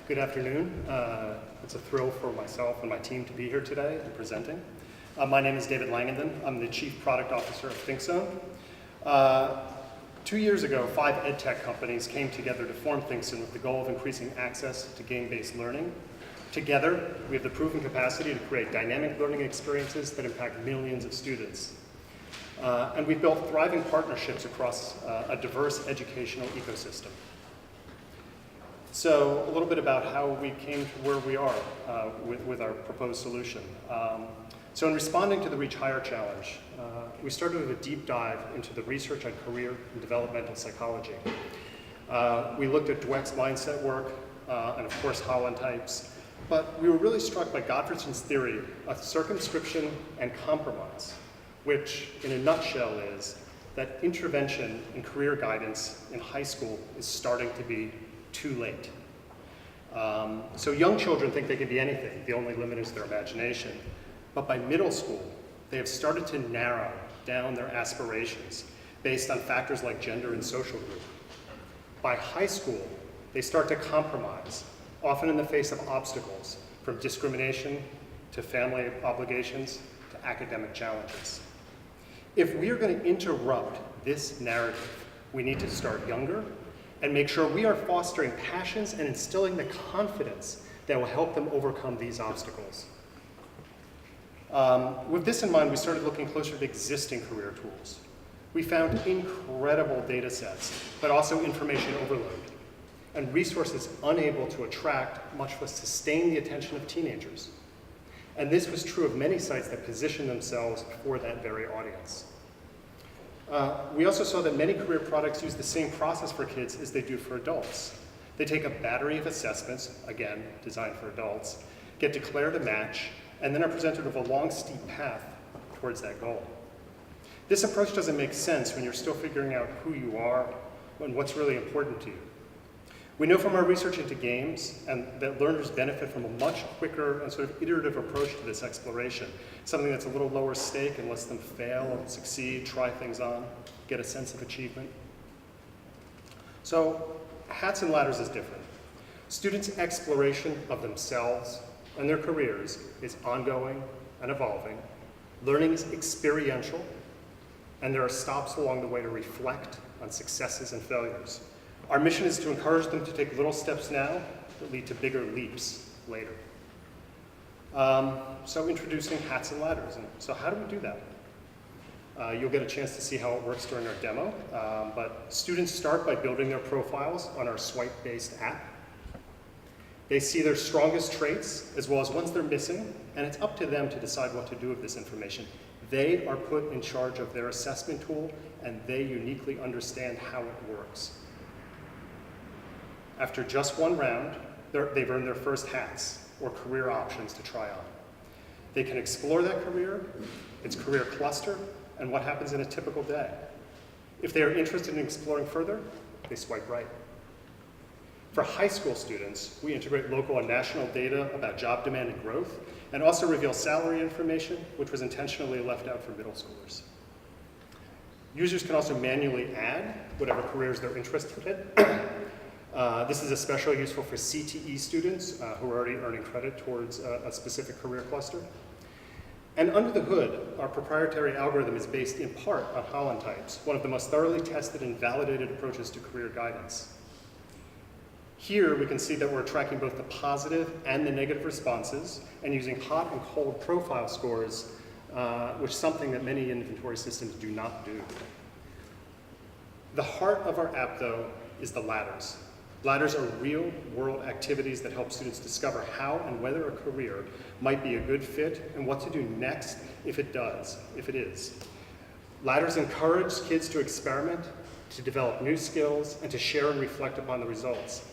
Good afternoon. It's a thrill for myself and my team to be here today and presenting. My name is David Langenden. I'm the Chief Product Officer of ThinkZone. 2 years ago, 5 EdTech companies came together to form ThinkZone with the goal of increasing access to game-based learning. Together, we have the proven capacity to create dynamic learning experiences that impact millions of students. And we've built thriving partnerships across a diverse educational ecosystem. So a little bit about how we came to where we are with our proposed solution. So in responding to the Reach Higher Challenge, we started with a deep dive into the research on career and developmental psychology. We looked at Dweck's mindset work and of course Holland types, but we were really struck by Gottfried's theory of circumscription and compromise, which in a nutshell is that intervention in career guidance in high school is starting to be too late. So young children think they can be anything. The only limit is their imagination. But by middle school, they have started to narrow down their aspirations based on factors like gender and social group. By high school, they start to compromise, often in the face of obstacles, from discrimination to family obligations to academic challenges. If we are going to interrupt this narrative, we need to start younger and make sure we are fostering passions and instilling the confidence that will help them overcome these obstacles. With this in mind, we started looking closer at existing career tools. We found incredible data sets, but also information overload, and resources unable to attract, much less sustain the attention of teenagers. And this was true of many sites that position themselves for that very audience. We also saw that many career products use the same process for kids as they do for adults. They take a battery of assessments, again, designed for adults, get declared a match, and then are presented with a long, steep path towards that goal. This approach doesn't make sense when you're still figuring out who you are and what's really important to you. We know from our research into games that learners benefit from a much quicker and sort of iterative approach to this exploration, something that's a little lower stake and lets them fail and succeed, try things on, get a sense of achievement. So Hats and Ladders is different. Students' exploration of themselves and their careers is ongoing and evolving. Learning is experiential, and there are stops along the way to reflect on successes and failures. Our mission is to encourage them to take little steps now that lead to bigger leaps later. So introducing Hats and Ladders. And so how do we do that? You'll get a chance to see how it works during our demo, but students start by building their profiles on our swipe-based app. They see their strongest traits as well as ones they're missing, and it's up to them to decide what to do with this information. They are put in charge of their assessment tool, and they uniquely understand how it works. After just one round, they've earned their first hats or career options to try on. They can explore that career, its career cluster, and what happens in a typical day. If they are interested in exploring further, they swipe right. For high school students, we integrate local and national data about job demand and growth, and also reveal salary information, which was intentionally left out for middle schoolers. Users can also manually add whatever careers they're interested in. This is especially useful for CTE students who are already earning credit towards a specific career cluster. And under the hood, our proprietary algorithm is based in part on Holland types, one of the most thoroughly tested and validated approaches to career guidance. Here we can see that we're tracking both the positive and the negative responses and using hot and cold profile scores, which is something that many inventory systems do not do. The heart of our app, though, is the ladders. Ladders are real-world activities that help students discover how and whether a career might be a good fit and what to do next if it is. Ladders encourage kids to experiment, to develop new skills, and to share and reflect upon the results.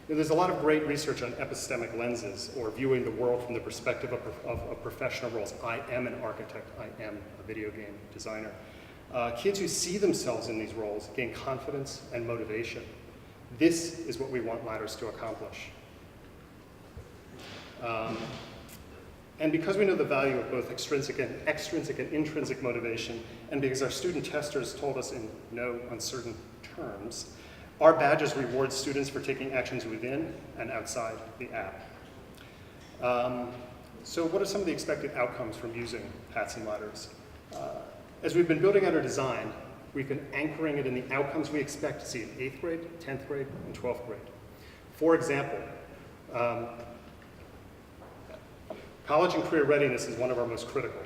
There's a lot of great research on epistemic lenses, or viewing the world from the perspective of professional roles. I am an architect, I am a video game designer. Kids who see themselves in these roles gain confidence and motivation. This is what we want ladders to accomplish. And because we know the value of both extrinsic and intrinsic motivation, and because our student testers told us in no uncertain terms Our badges reward students for taking actions within and outside the app. So what are some of the expected outcomes from using hats and ladders? As we've been building out our design, we've been anchoring it in the outcomes we expect to see in 8th grade, 10th grade, and 12th grade. For example, college and career readiness is one of our most critical.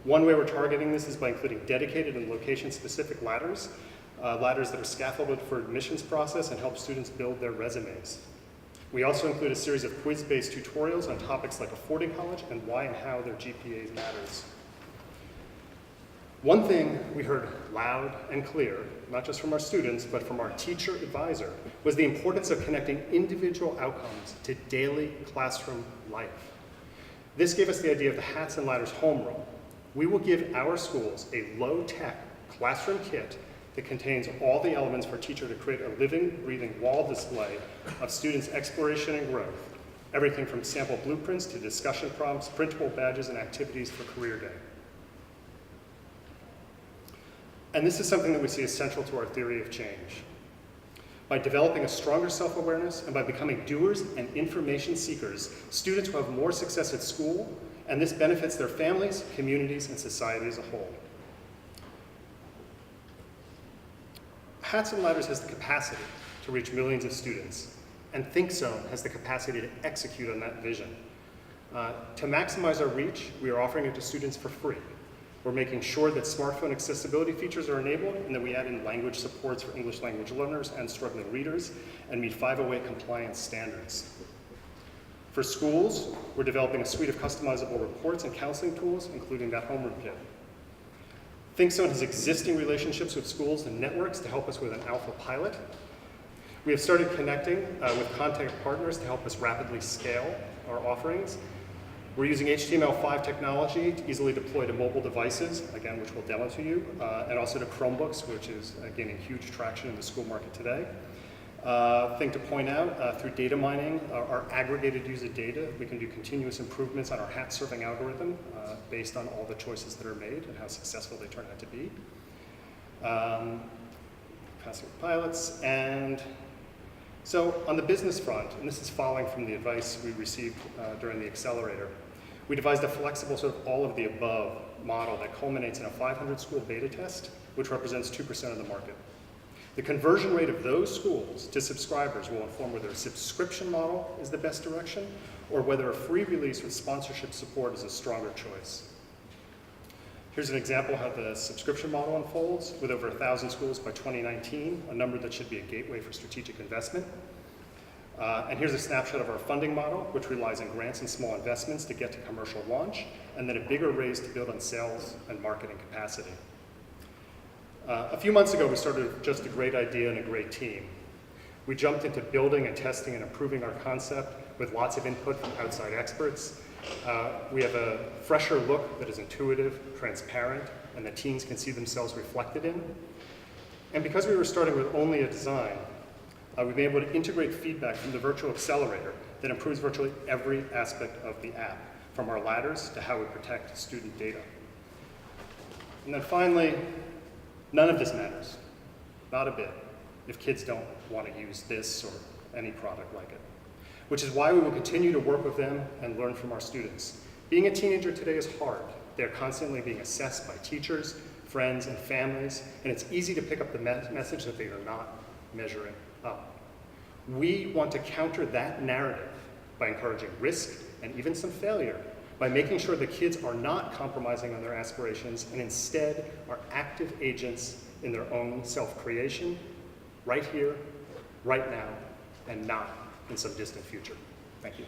One way we're targeting this is by including dedicated and location-specific ladders, ladders that are scaffolded for admissions process and help students build their resumes. We also include a series of quiz-based tutorials on topics like affording college and why and how their GPA matters. One thing we heard loud and clear, not just from our students, but from our teacher advisor, was the importance of connecting individual outcomes to daily classroom life. This gave us the idea of the Hats and Ladders homeroom. We will give our schools a low-tech classroom kit that contains all the elements for a teacher to create a living, breathing wall display of students' exploration and growth, everything from sample blueprints to discussion prompts, printable badges, and activities for career day. And this is something that we see as central to our theory of change. By developing a stronger self-awareness and by becoming doers and information seekers, students will have more success at school, and this benefits their families, communities, and society as a whole. Hats and Ladders has the capacity to reach millions of students, and ThinkZone has the capacity to execute on that vision. To maximize our reach, we are offering it to students for free. We're making sure that smartphone accessibility features are enabled and that we add in language supports for English language learners and struggling readers and meet 508 compliance standards. For schools, we're developing a suite of customizable reports and counseling tools, including that homeroom kit. ThinkZone has existing relationships with schools and networks to help us with an alpha pilot. We have started connecting with content partners to help us rapidly scale our offerings. We're using HTML5 technology to easily deploy to mobile devices, again, which we'll demo to you, and also to Chromebooks, which is gaining huge traction in the school market today. Thing to point out, through data mining, our aggregated user data, we can do continuous improvements on our hat serving algorithm based on all the choices that are made and how successful they turn out to be. Passing pilots, and so on the business front, and this is following from the advice we received during the accelerator, we devised a flexible sort of all of the above model that culminates in a 500 school beta test, which represents 2% of the market. The conversion rate of those schools to subscribers will inform whether a subscription model is the best direction or whether a free release with sponsorship support is a stronger choice. Here's an example of how the subscription model unfolds with over 1,000 schools by 2019, a number that should be a gateway for strategic investment. And here's a snapshot of our funding model, which relies on grants and small investments to get to commercial launch, and then a bigger raise to build on sales and marketing capacity. A few months ago, we started with just a great idea and a great team. We jumped into building and testing and improving our concept with lots of input from outside experts. We have a fresher look that is intuitive, transparent, and that teens can see themselves reflected in. And because we were starting with only a design, we've been able to integrate feedback from the virtual accelerator that improves virtually every aspect of the app, from our ladders to how we protect student data. And then finally, none of this matters, not a bit, if kids don't want to use this or any product like it, which is why we will continue to work with them and learn from our students. Being a teenager today is hard. They're constantly being assessed by teachers, friends, and families, and it's easy to pick up the message that they are not measuring up. We want to counter that narrative by encouraging risk and even some failure, by making sure that kids are not compromising on their aspirations and instead are active agents in their own self-creation, right here, right now, and not in some distant future. Thank you.